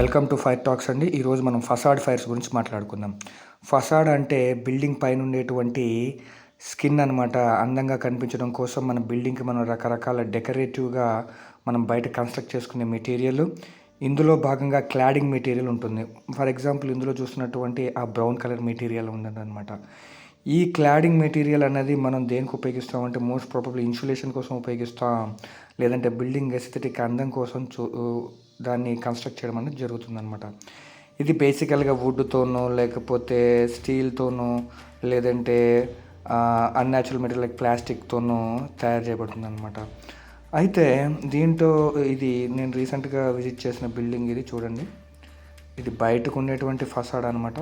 Welcome to fire talks అండి. ఈరోజు మనం ఫసాడ్ ఫైర్స్ గురించి మాట్లాడుకుందాం. ఫసాడ్ అంటే బిల్డింగ్ పైన ఉండేటువంటి స్కిన్ అనమాట. అందంగా కనిపించడం కోసం మన బిల్డింగ్కి మనం రకరకాల డెకరేటివ్గా మనం బయట కన్స్ట్రక్ట్ చేసుకునే మెటీరియల్. ఇందులో భాగంగా క్లాడింగ్ మెటీరియల్ ఉంటుంది. ఫర్ ఎగ్జాంపుల్ ఇందులో చూస్తున్నటువంటి ఆ బ్రౌన్ కలర్ మెటీరియల్ ఉన్నదన్నమాట. ఈ క్లాడింగ్ మెటీరియల్ అనేది మనం దేనికి ఉపయోగిస్తామంటే మోస్ట్ ప్రాబబ్లీ ఇన్సులేషన్ కోసం ఉపయోగిస్తాం, లేదంటే బిల్డింగ్ ఎస్థెటిక్ అందం కోసం దాన్ని కన్స్ట్రక్ట్ చేయడం అనేది జరుగుతుందన్నమాట. ఇది బేసికల్గా వుడ్తోనో లేకపోతే స్టీల్తోనో లేదంటే అన్యాచురల్ మెటీరియల్ లైక్ ప్లాస్టిక్తోనో తయారు చేయబడుతుందన్నమాట. అయితే దీంట్లో ఇది నేను రీసెంట్గా విజిట్ చేసిన బిల్డింగ్ ఇది చూడండి. ఇది బయటకు ఉండేటువంటి ఫసాడ్ అనమాట.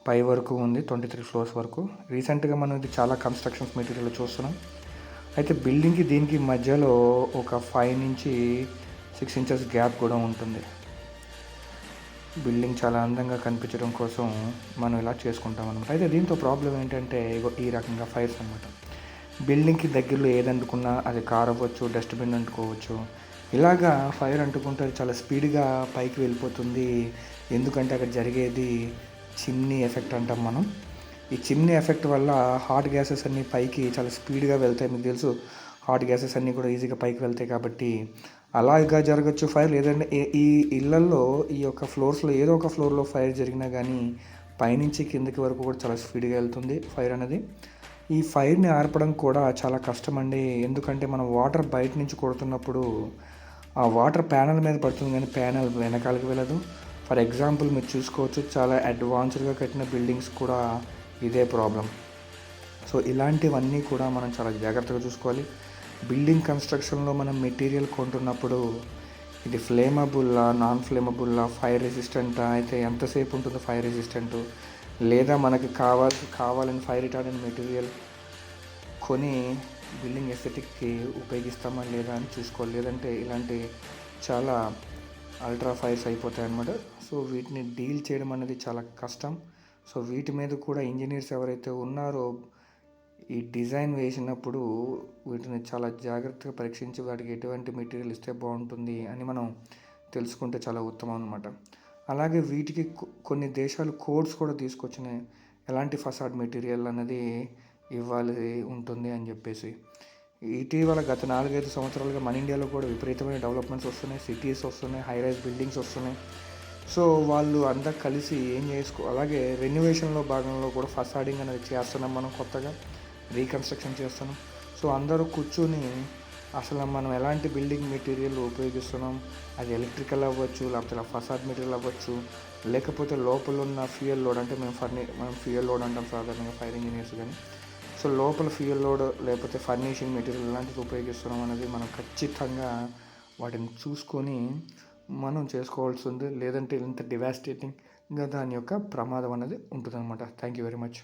పై వరకు ఉంది, 23 ఫ్లోర్స్ వరకు. రీసెంట్గా మనం ఇది చాలా కన్స్ట్రక్షన్స్ మెటీరియల్ చూస్తున్నాం. అయితే బిల్డింగ్కి దీనికి మధ్యలో ఒక 5 నుంచి 6 ఇంచెస్ గ్యాప్ కూడా ఉంటుంది. బిల్డింగ్ చాలా అందంగా కనిపించడం కోసం మనం ఇలా చేసుకుంటాం అనమాట. అయితే దీంతో ప్రాబ్లం ఏంటంటే ఈ రకంగా ఫైర్స్ అనమాట. బిల్డింగ్కి దగ్గరలో ఏది అంటుకున్నా అది కార్ అవ్వచ్చు, డస్ట్బిన్ అంటుకోవచ్చు. ఇలాగా ఫైర్ అంటుకుంటే చాలా స్పీడ్గా పైకి వెళ్ళిపోతుంది. ఎందుకంటే అక్కడ జరిగేది చిమ్నీ ఎఫెక్ట్ అంటాం మనం. ఈ చిమ్నీ ఎఫెక్ట్ వల్ల హాట్ గ్యాసెస్ అన్నీ పైకి చాలా స్పీడ్గా వెళ్తాయి. మీకు తెలుసు, హాట్ గ్యాసెస్ అన్నీ కూడా ఈజీగా పైకి వెళ్తాయి కాబట్టి అలాగా జరగచ్చు ఫైర్. లేదంటే ఈ ఇళ్లల్లో ఈ యొక్క ఫ్లోర్స్లో ఏదో ఒక ఫ్లోర్లో ఫైర్ జరిగినా కానీ పైనుంచి కిందకి వరకు కూడా చాలా స్పీడ్గా వెళ్తుంది ఫైర్ అనేది. ఈ ఫైర్ని ఆర్పడం కూడా చాలా కష్టం అండి. ఎందుకంటే మనం వాటర్ బయట నుంచి కొడుతున్నప్పుడు ఆ వాటర్ ప్యానల్ మీద పడుతుంది కానీ ప్యానల్ వెనకాలకి వెళ్ళదు. ఫర్ ఎగ్జాంపుల్ మీరు చూసుకోవచ్చు, చాలా అడ్వాన్స్డ్గా కట్టిన బిల్డింగ్స్ కూడా ఇదే ప్రాబ్లం. సో ఇలాంటివన్నీ కూడా మనం చాలా జాగ్రత్తగా చూసుకోవాలి. బిల్డింగ్ కన్స్ట్రక్షన్లో మనం మెటీరియల్ కొంటున్నప్పుడు ఇది ఫ్లేమబుల్లా, నాన్ ఫ్లేమబుల్లా, ఫైర్ రెసిస్టెంటా, అయితే ఎంతసేపు ఉంటుందో ఫైర్ రెసిస్టెంటు, లేదా మనకి కావాలని ఫైర్ రిటార్డెంట్ మెటీరియల్ కొని బిల్డింగ్ ఎస్థెటిక్కి ఉపయోగిస్తామా లేదా అని చూసుకోవాలి. లేదంటే ఇలాంటి చాలా అల్ట్రా ఫైర్స్ అయిపోతాయి అన్నమాట. సో వీటిని డీల్ చేయడం అనేది చాలా కష్టం. సో వీటి మీద కూడా ఇంజనీర్స్ ఎవరైతే ఉన్నారో ఈ డిజైన్ వేసినప్పుడు వీటిని చాలా జాగ్రత్తగా పరీక్షించి వాటికి ఎటువంటి మెటీరియల్ ఇస్తే బాగుంటుంది అని మనం తెలుసుకుంటే చాలా ఉత్తమం అన్నమాట. అలాగే వీటికి కొన్ని దేశాలు కోడ్స్ కూడా తీసుకొచ్చినాయి, ఎలాంటి ఫసాడ్ మెటీరియల్ అనేది ఇవ్వాలి ఉంటుంది అని చెప్పేసి. ఇటీవల గత 4-5 సంవత్సరాలుగా మన ఇండియాలో కూడా విపరీతమైన డెవలప్మెంట్స్ వస్తున్నాయి, సిటీస్ వస్తున్నాయి, హై రైజ్ బిల్డింగ్స్ వస్తున్నాయి. సో వాళ్ళు అంతా కలిసి ఏం అలాగే రెన్యువేషన్లో భాగంలో కూడా ఫసాడింగ్ అనేది చేస్తున్నాం, మనం కొత్తగా రీకన్స్ట్రక్షన్ చేస్తున్నాం. సో అందరూ కూర్చొని అసలు మనం ఎలాంటి బిల్డింగ్ మెటీరియల్ ఉపయోగిస్తున్నాం, అది ఎలక్ట్రికల్ అవ్వచ్చు, లేకపోతే ఫసాడ్ మెటీరియల్ అవ్వచ్చు, లేకపోతే లోపల ఉన్న ఫ్యూయల్ లోడ్, అంటే మనం ఫ్యూయల్ లోడ్ అంటాం సాధారణంగా ఫైర్ ఇంజనీర్స్ కానీ. సో లోపల ఫ్యూయల్ లోడ్ లేకపోతే ఫర్నిషింగ్ మెటీరియల్ ఇలాంటివి ఉపయోగిస్తున్నాం అనేది మనం ఖచ్చితంగా వాటిని చూసుకొని మనం చేసుకోవాల్సి ఉంది. లేదంటే ఇంత డివాస్టేటింగ్గా దాని యొక్క ప్రమాదం అనేది ఉంటుందన్నమాట. Thank you very much.